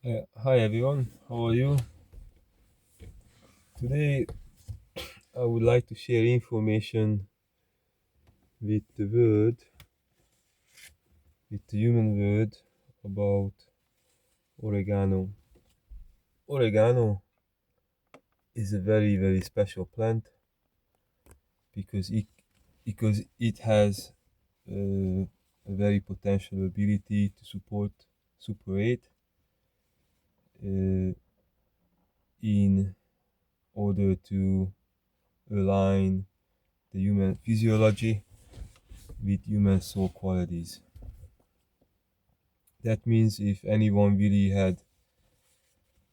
Hi everyone, how are you? Today I would like to share information with the world, with the human world about oregano. Oregano is a very special plant because it has a very potential ability to support uh, in order to align the human physiology with human soul qualities. That means if anyone really had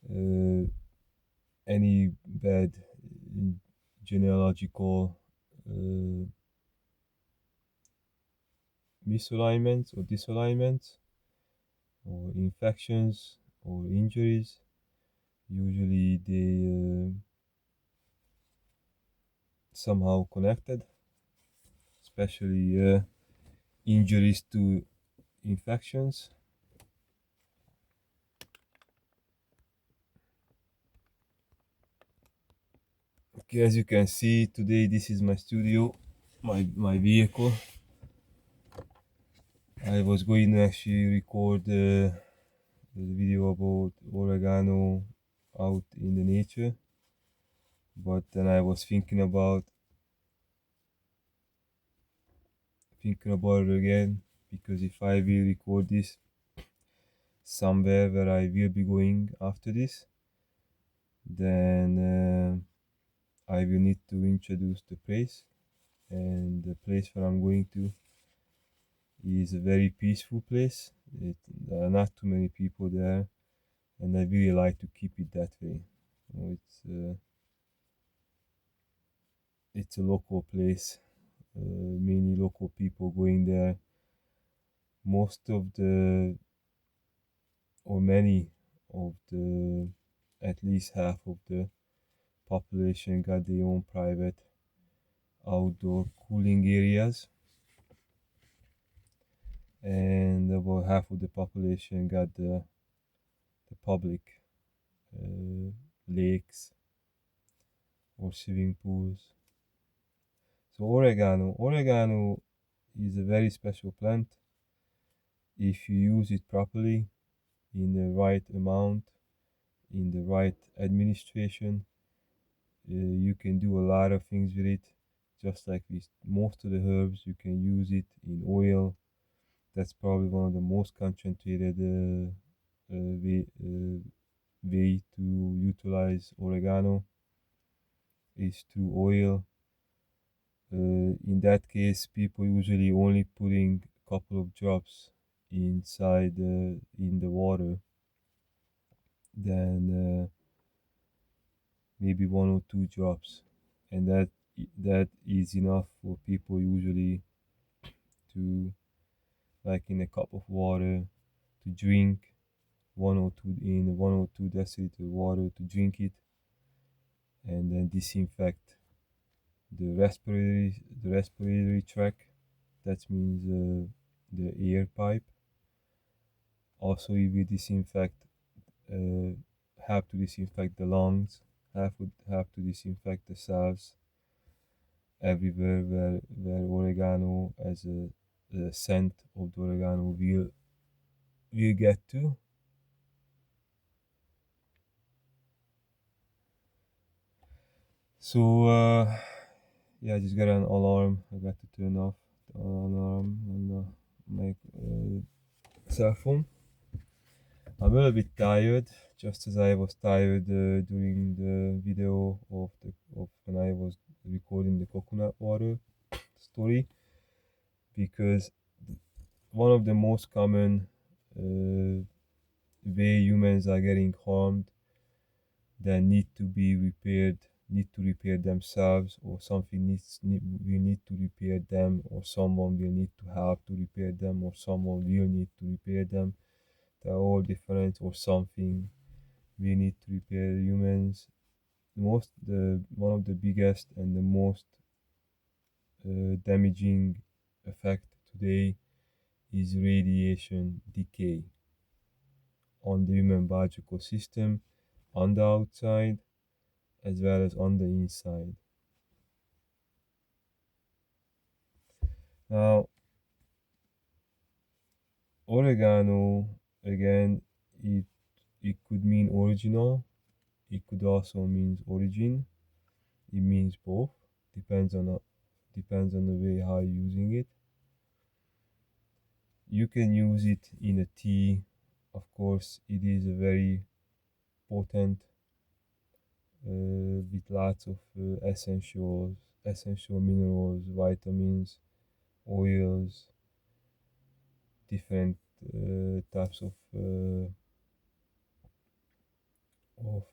uh, any bad genealogical uh, misalignments or disalignments or infections or injuries, usually they somehow connected, especially injuries to infections. Okay, as you can see today, this is my studio, my vehicle. I was going to actually record the video about oregano out in the nature, but then I was thinking about it again, because if I will record this somewhere where I will be going after this, then I will need to introduce the place, and the place where I'm going to is a very peaceful place. There are not too many people there, and I really like to keep it that way. It's a local place, many local people going there. Most of the, or many of the, at least half of the population got their own private outdoor cooling areas, and about half of the population got the public uh, lakes or swimming pools. So oregano is a very special plant. If you use it properly, in the right amount, in the right administration, you can do a lot of things with it. Just like with most of the herbs, you can use it in oil. That's probably one of the most concentrated way to utilize oregano is through oil. In that case, people usually only putting a couple of drops inside in the water, then maybe one or two drops, and that is enough for people usually to, like in a cup of water, to drink one or two deciliter water, to drink it, and then disinfect the respiratory tract. That means the air pipe. Also, if we uh, have to disinfect the lungs, have to disinfect the cells everywhere where oregano, as the scent of the oregano will get to. So yeah, I just got an alarm. I got to turn off the alarm on my cell phone. I'm a little bit tired, just as I was tired during the video of when I was recording the coconut water story, because one of the most common uh, way humans are getting harmed, that need to repair themselves, or something we need to repair them, or someone will need to help to repair them, or someone will need to repair them. They're all different, or something we need to repair humans. The one of the biggest and the most damaging effect today is radiation decay. on the human biological system on the outside as well as on the inside. Now, oregano, again, it it could mean original. It could also mean origin. It means both. Depends on the way how you're using it. You can use it in a tea. Of course, it is a very potent with lots of essential minerals, vitamins, oils, different types of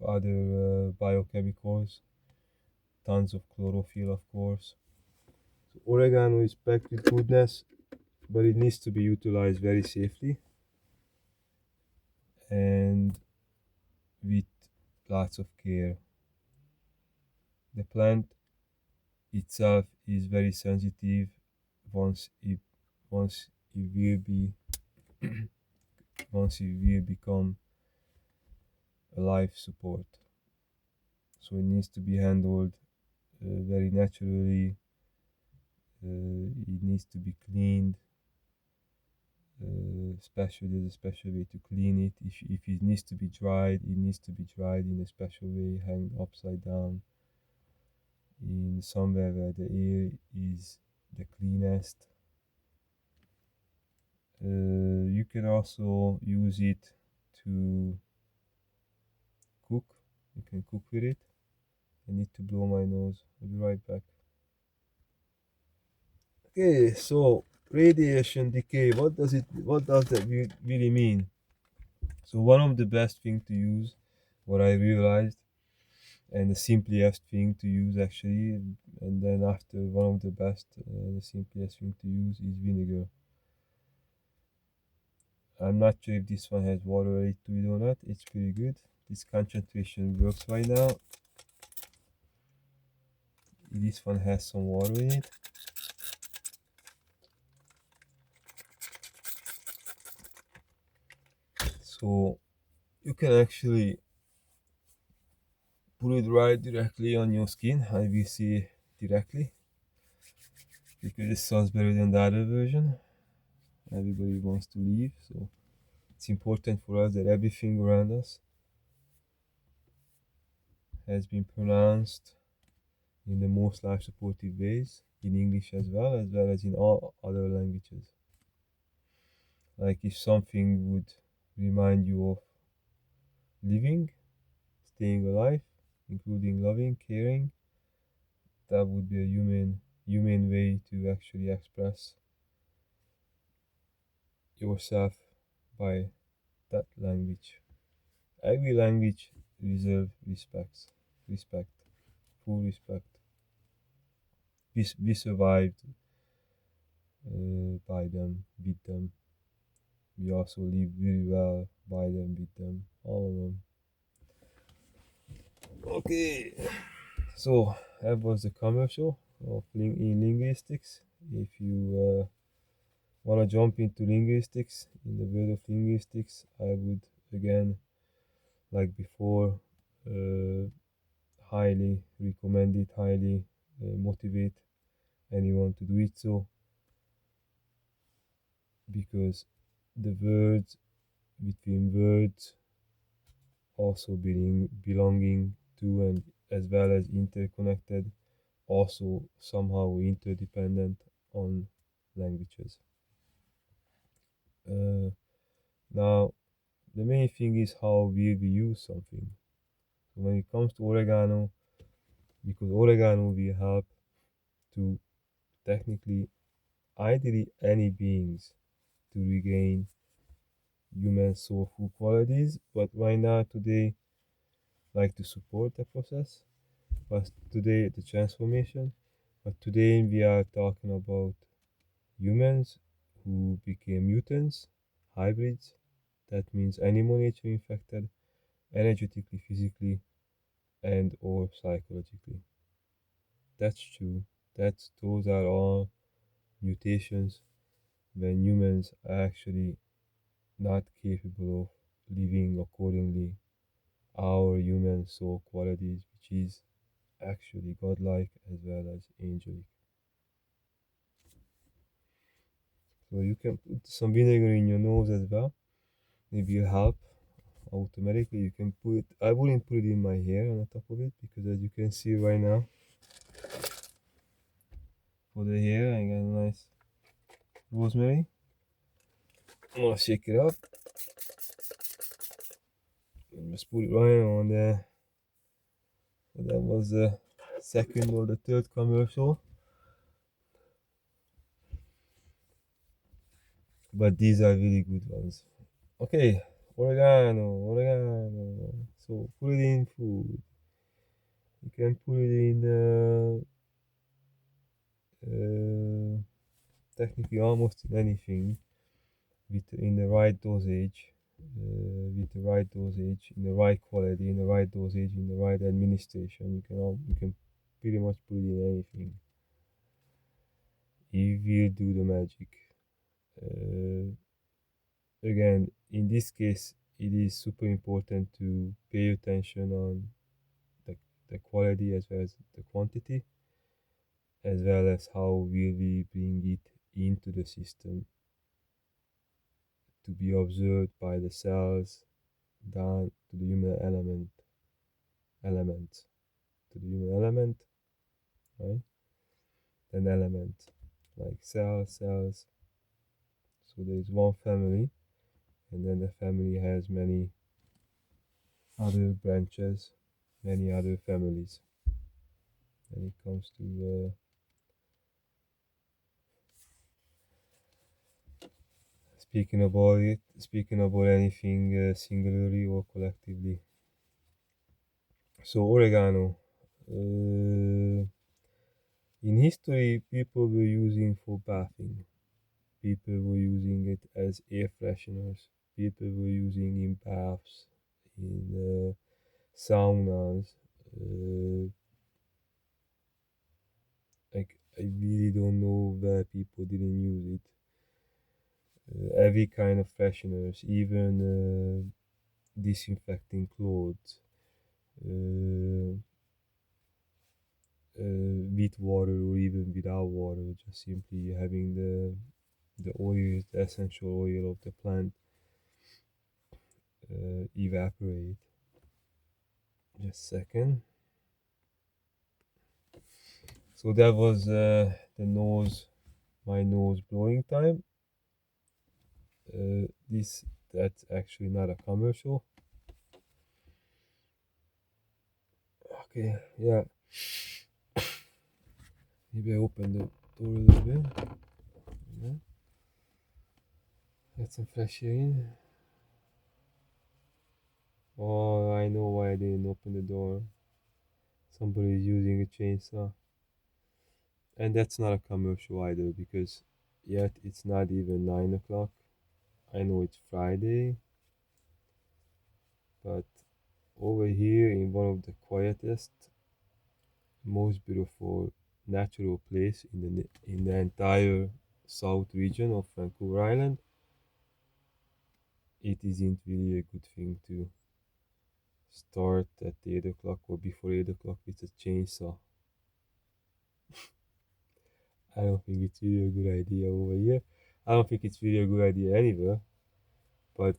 other biochemicals, tons of chlorophyll, of course. So oregano is packed with goodness, but it needs to be utilized very safely and with lots of care. The plant itself is very sensitive once it once it will be once it will become a life support. So it needs to be handled very naturally. It needs to be cleaned. There's a special way to clean it. If it needs to be dried, it needs to be dried in a special way, hanged upside down in somewhere where the air is the cleanest. You can also use it to cook. You can cook with it. I need to blow my nose. I'll be right back. Okay, so radiation decay. What does that really mean? So one of the best thing to use, what I realized, and the simplest thing to use actually, and then after one of the best, the simplest thing to use is vinegar. I'm not sure if this one has water in it to it or not. It's pretty good. This concentration works right now. This one has some water in it. So you can actually put it right directly on your skin. I will see directly because it sounds better than the other version. Everybody wants to leave, so it's important for us that everything around us has been pronounced in the most life supportive ways in English as well as in all other languages. Like if something would remind you of living, staying alive, including loving, caring, that would be a human way to actually express yourself by that language. Every language deserves respect, full respect. We survived by them, with them. We also live very well by them, with them, all of them. Okay, so that was the commercial of in linguistics. If you want to jump into linguistics, in the world of linguistics, I would again, like before, uh, highly recommend it, highly motivate anyone to do it so, because the words between words also belonging to and as well as interconnected, also somehow interdependent on languages. Uh, Now, the main thing is how will we use something. So when it comes to oregano, because oregano will help to technically ideally any beings to regain human soulful qualities, but right now today like to support the process. But today the transformation. But today we are talking about humans who became mutants, hybrids. That means animal nature infected, energetically, physically, and or psychologically. That's true. Those are all mutations when humans are actually not capable of living accordingly our human soul qualities, which is actually godlike as well as angelic. So you can put some vinegar in your nose as well. Maybe it'll help automatically. You can put it, I wouldn't put it in my hair on the top of it because as you can see right now, for the hair I got a nice rosemary. I'm gonna shake it up and just put it right on there. So that was the second or the third commercial. But these are really good ones. Okay, oregano. So put it in food. You can put it in technically almost in anything with in the right dosage, in the right quality, in the right dosage, in the right administration. You can pretty much put it in anything. It will do the magic. Uh, Again, in this case, it is super important to pay attention on the, the quality as well as the quantity, as well as how will we bring it into the system to be observed by the cells down to the human element, to the human element, right? An element like cells. So there is one family, and then the family has many other branches, many other families. When it comes to speaking about anything singularly or collectively. So oregano. In history, people were using for bathing. People were using it as air fresheners. People were using in baths, in saunas. Like I really don't know where people didn't use it. Every kind of fresheners, even disinfecting clothes, uh, with water or even without water, just simply having the oil, the essential oil of the plant evaporate. Just a second. So that was my nose blowing time. That's actually not a commercial. Okay, yeah. Maybe I open the door a little bit. Yeah. Get some fresh air in. Oh, I know why I didn't open the door. Somebody is using a chainsaw. And that's not a commercial either because yet it's not even 9 o'clock. I know it's Friday, but over here in one of the quietest, most beautiful natural place in the entire south region of Vancouver Island, it isn't really a good thing to start at 8 o'clock or before 8 o'clock with a chainsaw. I don't think it's really a good idea over here. I don't think it's really a good idea anywhere. But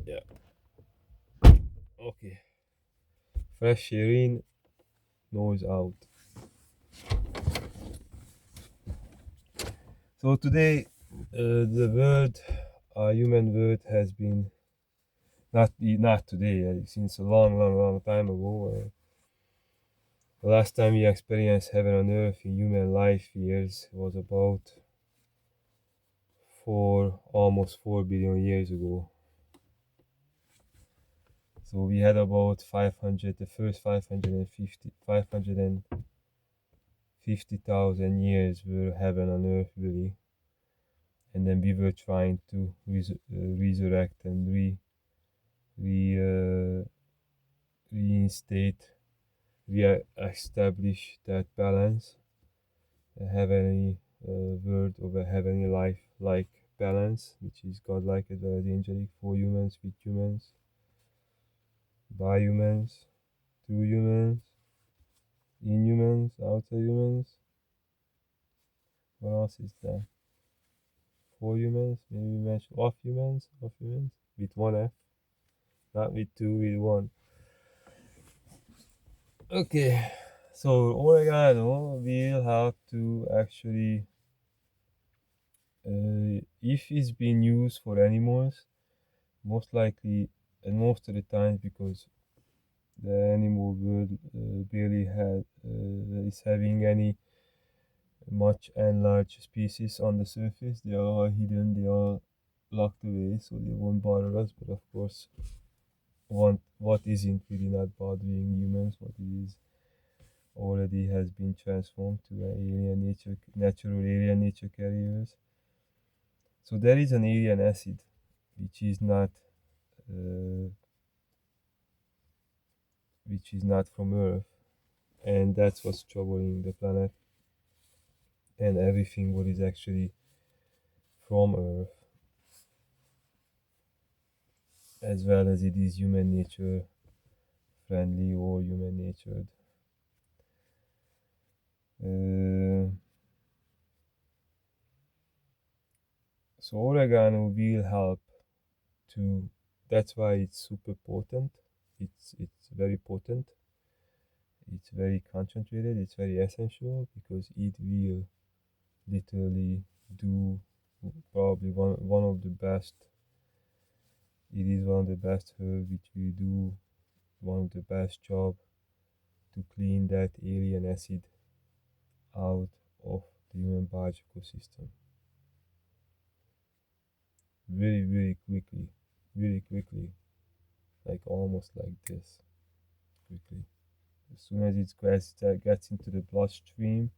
yeah, okay. Fresh air in, noise out. So today, the word, human word, has been not today, since a long time ago. The last time we experienced heaven on earth in human life years was about almost 4 billion years ago. So we had about 500, the first 550,000 years were heaven on earth really, and then we were trying to resurrect and re reinstate, re-establish that balance, heavenly world of a heavenly life like balance, which is godlike as well as angelic for humans, with humans, by humans, to humans, in humans, outer humans. What else is there? For humans, maybe mention of humans, with one F, not with two, with one. Okay, so oregano will have to actually, if it's being used for animals, most likely, and most of the times because the animal world barely is having any much enlarged species on the surface. They are hidden, they are locked away, so they won't bother us. But of course, what isn't really not bothering humans, what is already has been transformed to natural alien nature carriers. So there is an alien acid, which is not, uh, which is not from Earth, and that's what's troubling the planet and everything what is actually from Earth, as well as it is human nature friendly or human natured. Uh, so oregano will help to. That's why it's super potent. It's very potent. It's very concentrated. It's very essential because it will literally do probably one of the best. It is one of the best herb which will do one of the best job to clean that alien acid out of the human biological system very quickly, like almost like this quickly. As soon as gets into the bloodstream,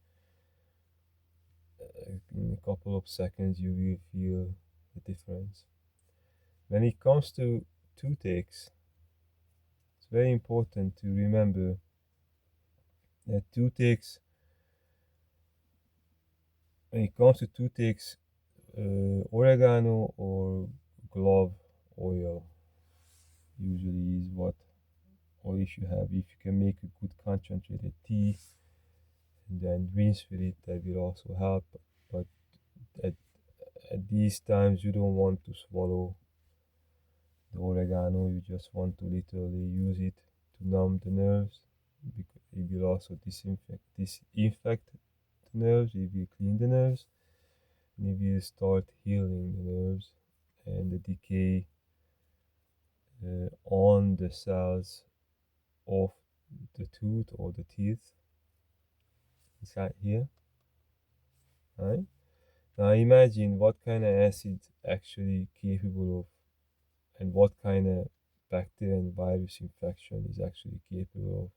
in a couple of seconds, you will feel the difference. When it comes to toothaches, it's very important to remember that toothaches, when it comes to toothaches, oregano or clove oil usually is what, or if you can make a good concentrated tea and then rinse with it, that will also help. But at, at these times, you don't want to swallow the oregano, you just want to literally use it to numb the nerves. Because it will also disinfect the nerves, it will clean the nerves, and it will start healing the nerves and the decay on the cells of the tooth or the teeth inside here, right? Now imagine what kind of acid actually capable of, and what kind of bacteria and virus infection is actually capable of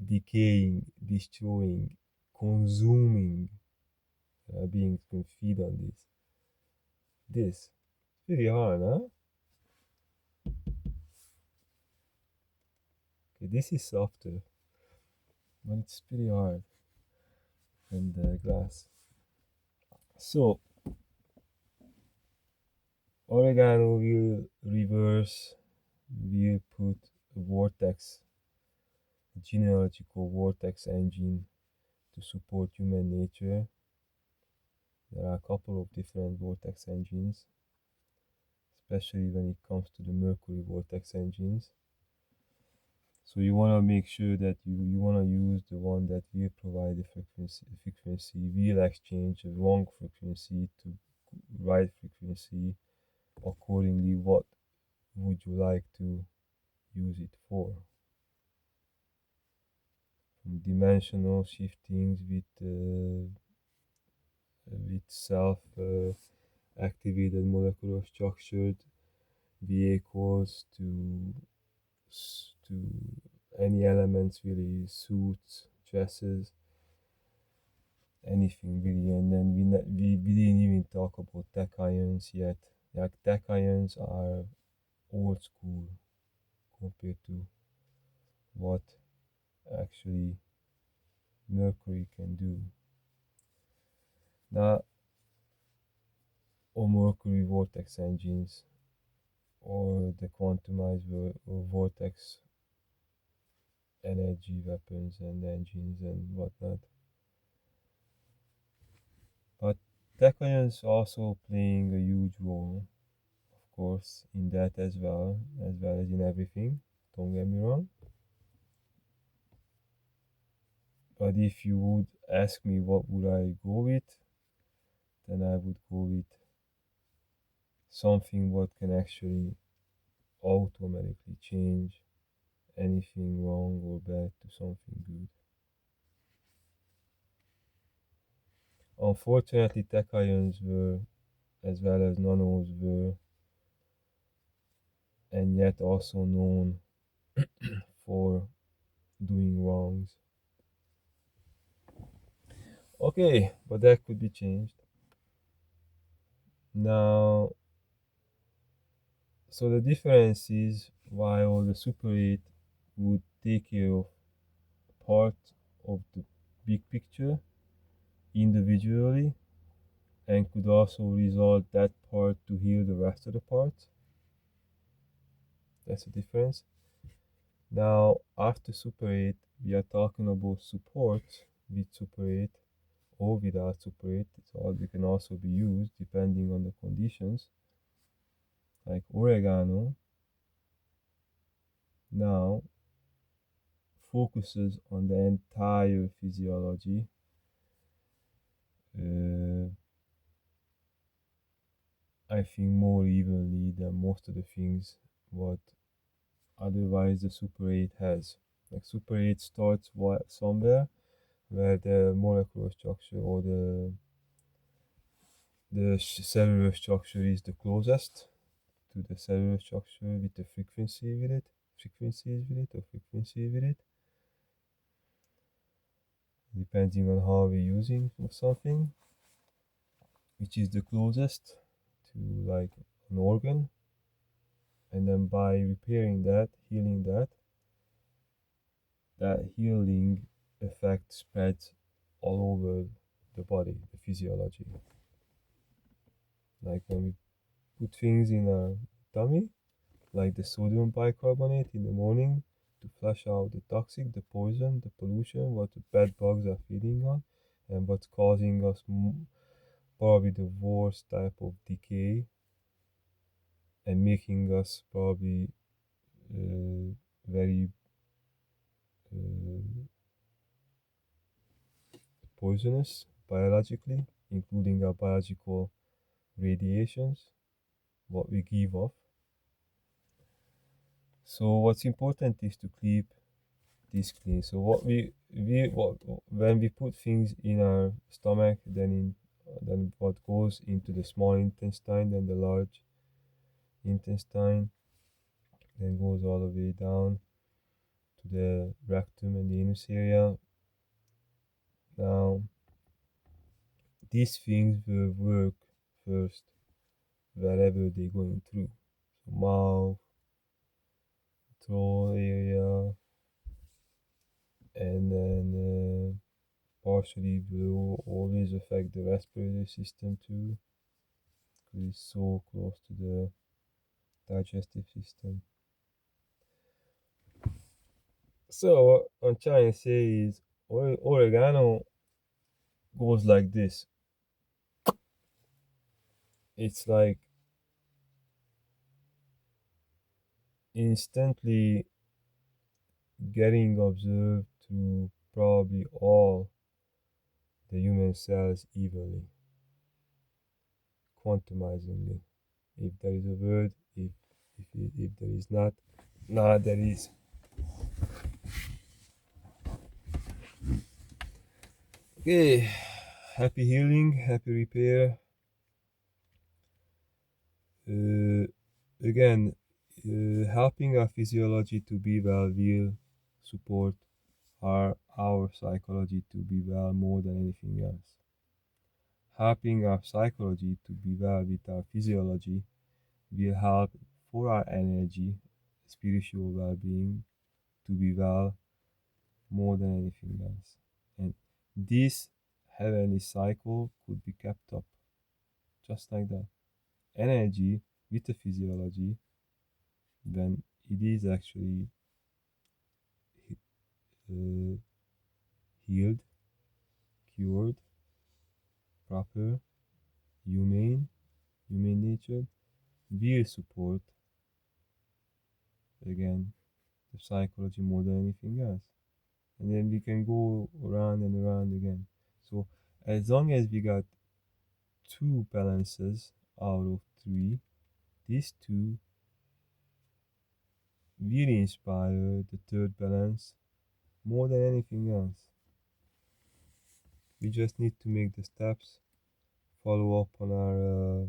decaying, destroying, consuming beings can feed on this. This pretty hard, huh? Okay, this is softer, but it's pretty hard than the glass. So oregano will reverse, will put a vortex, a genealogical vortex engine to support human nature. There are a couple of different vortex engines, especially when it comes to the Mercury vortex engines. So you want to make sure that you want to use the one that will provide the frequency, will exchange the wrong frequency to right frequency accordingly. What would you like to use it for? From dimensional shiftings with self activated molecular structured vehicles to any elements really, suits, dresses, anything really. And then we didn't even talk about tachyons yet. Like tachyons are old school compared to what actually Mercury can do. Now, or Mercury vortex engines, or the quantumized vortex energy weapons and engines and whatnot. But tachyons also playing a huge role, of course, in that as well as in everything. Don't get me wrong. But if you would ask me what would I go with, then I would go with something what can actually automatically change anything wrong or bad to something good. Unfortunately, tachyons were, as well as nanos were, and yet also known for doing wrongs. Okay, but that could be changed. Now, so the difference is while the Super 8 would take care of part of the big picture individually and could also resolve that part to heal the rest of the parts. That's the difference. Now, after Super 8, we are talking about support with Super 8 or without Super 8. So it can also be used depending on the conditions. Like Oregano now focuses on the entire physiology. I think more evenly than most of the things what otherwise the Super 8 has. Like Super 8 starts somewhere where the molecular structure or the cellular structure is the closest to the cellular structure with the frequencies with it, depending on how we're using something, which is the closest to like an organ, and then by repairing that, healing that, that healing effect spreads all over the body, the physiology. Like when we put things in our tummy, like the sodium bicarbonate in the morning to flush out the toxic, the poison, the pollution, what the bad bugs are feeding on, and what's causing us probably the worst type of decay and making us probably very uh, poisonous biologically, including our biological radiations, what we give off. So what's important is to keep this clean. So when we put things in our stomach, then what goes into the small intestine, then the large intestine, then goes all the way down to the rectum and the anus area. Now these things will work first wherever they're going through. So mouth, throat area, and then partially will always affect the respiratory system too, because it's so close to the digestive system. So what I'm trying to say is oregano goes like this. It's like instantly getting observed to probably all the human cells evenly, quantumizingly. If there is a word, if there is not, nah, there is. Okay, happy healing, happy repair. Uh, Again, helping our physiology to be well will support our psychology to be well more than anything else. Helping our psychology to be well with our physiology will help for our energy, spiritual well being to be well more than anything else. And This heavenly cycle could be kept up just like that. Energy with the physiology, when it is actually uh, healed, cured, proper, humane, human nature, will support again the psychology more than anything else. And then we can go around and around again. So as long as we got two balances out of three, these two will inspire the third balance more than anything else. We just need to make the steps, follow up on our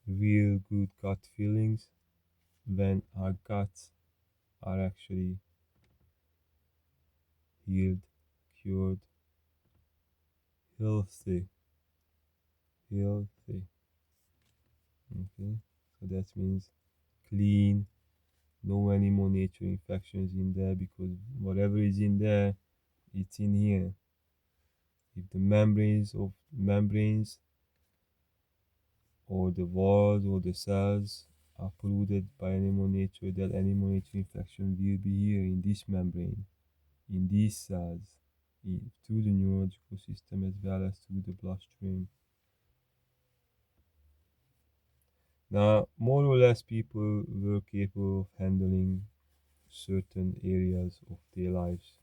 real good gut feelings when our guts are actually healed, cured, healthy, healthy. Okay, so that means clean, no any more nature infections in there, because whatever is in there, it's in here. If the membranes or the walls or the cells are polluted by animal nature, that animal nature infection will be here in this membrane, in these cells, through the neurological system as well as through the bloodstream. Now, more or less, people were capable of handling certain areas of their lives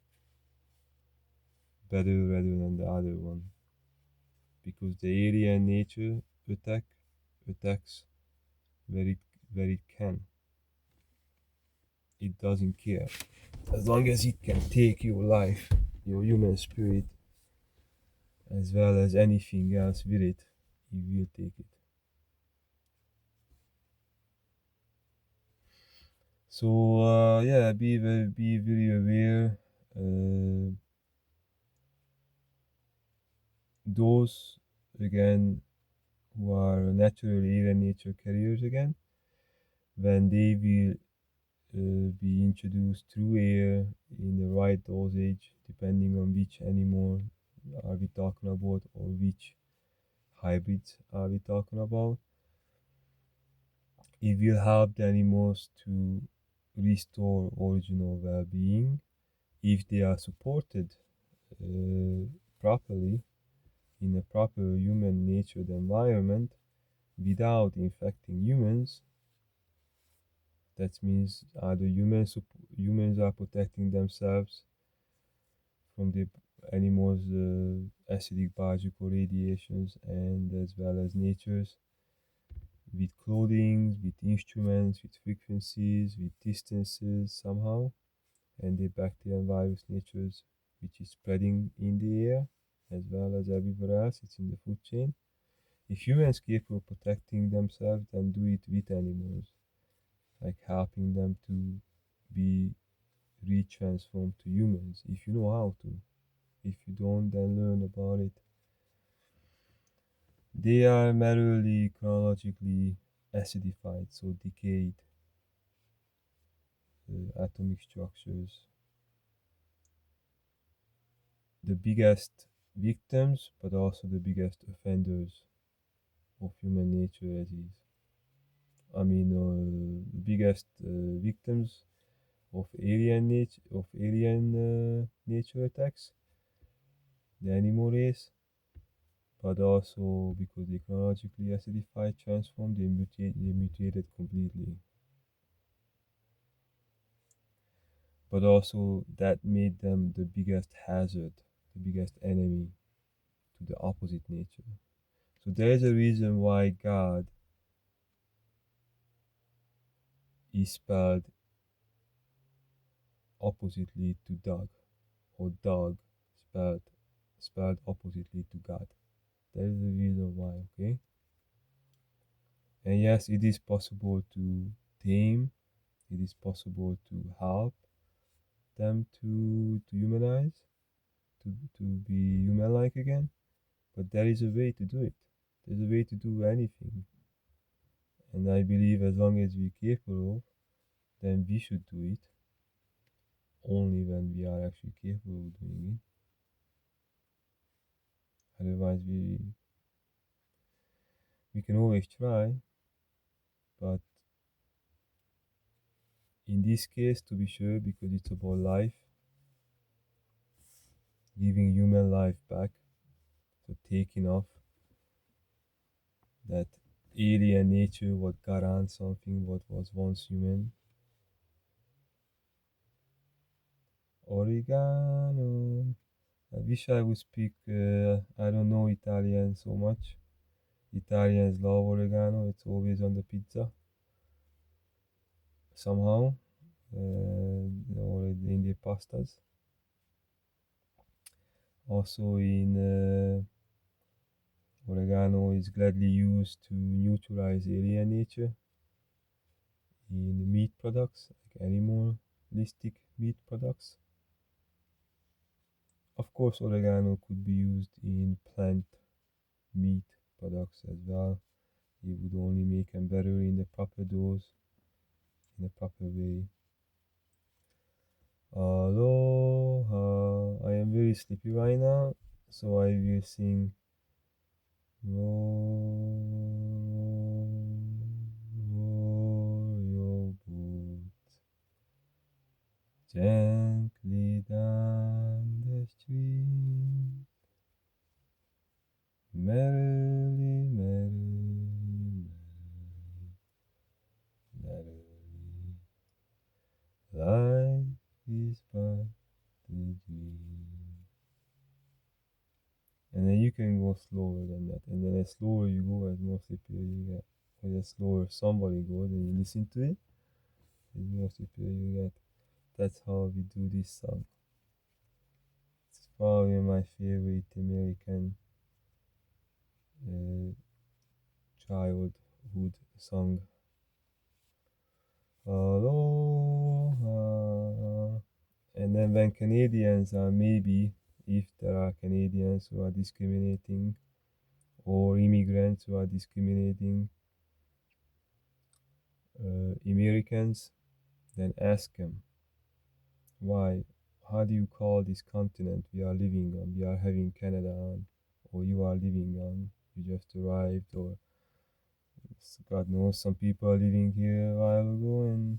better rather than the other one, because the area in nature attacks where it can. It doesn't care. As long as it can take your life, your human spirit, as well as anything else with it, it will take it. So yeah, be very aware. Those again who are naturally air and nature carriers again, when they will be introduced through air in the right dosage, depending on which animal are we talking about or which hybrids are we talking about. It will help the animals to restore original well-being if they are supported properly in a proper human natured environment without infecting humans. That means either humans are protecting themselves from the animals' acidic biological radiations, and as well as nature's, with clothing, with instruments, with frequencies, with distances somehow, and the bacteria and virus natures which is spreading in the air as well as everywhere else. It's in the food chain. If humans capable of protecting themselves, then do it with animals, like helping them to be retransformed to humans if you know how to. If you don't, then learn about it. They are merely chronologically acidified, so decayed atomic structures. The biggest victims, but also the biggest offenders of human nature as is. I mean, the biggest victims of alien nature attacks, the animal race, but also because they chronologically acidified, transformed, they mutated completely. But also that made them the biggest hazard, the biggest enemy to the opposite nature. So there is a reason why God is spelled oppositely to dog, or dog spelled oppositely to God. There is a reason why, okay? And yes, it is possible to tame, it is possible to help them to humanize, to be human like again, but there is a way to do it. There's a way to do anything. And I believe as long as we're capable, then we should do it only when we are actually capable of doing it. Otherwise, we can always try, but in this case, to be sure, because it's about life, giving human life back, so taking off that alien nature, what got on something what was once human. Oregano. I wish I would speak. I don't know Italian so much. Italians love oregano. It's always on the pizza somehow, or in the pastas. Also, in oregano is gladly used to neutralize alien nature in meat products, like animalistic meat products. Of course, oregano could be used in plant meat products as well. You would only make them better in the proper dose, in a proper way. Aloha. I am very sleepy right now, so I will sing row, row your boat gently down the stream. Merrily, merrily, merrily, merrily. Life is but a dream. And then you can go slower than that. And then as slower you go, as more sleepier you get. Or as slower somebody goes and you listen to it, as more sleepier you get. That's how we do this song. It's probably my favorite American uh, childhood song. Aloha. And then when Canadians are maybe, if there are Canadians who are discriminating or immigrants who are discriminating Americans, then ask them why. How do you call this continent we are living on? We are having Canada on, or you are living on. You just arrived, or God knows some people are living here a while ago, and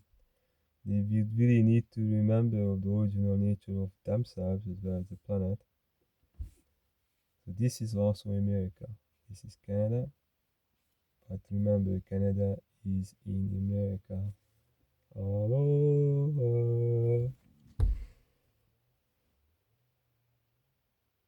they really need to remember the original nature of themselves as well as the planet. So this is also America. This is Canada, but remember, Canada is in America. Aloha.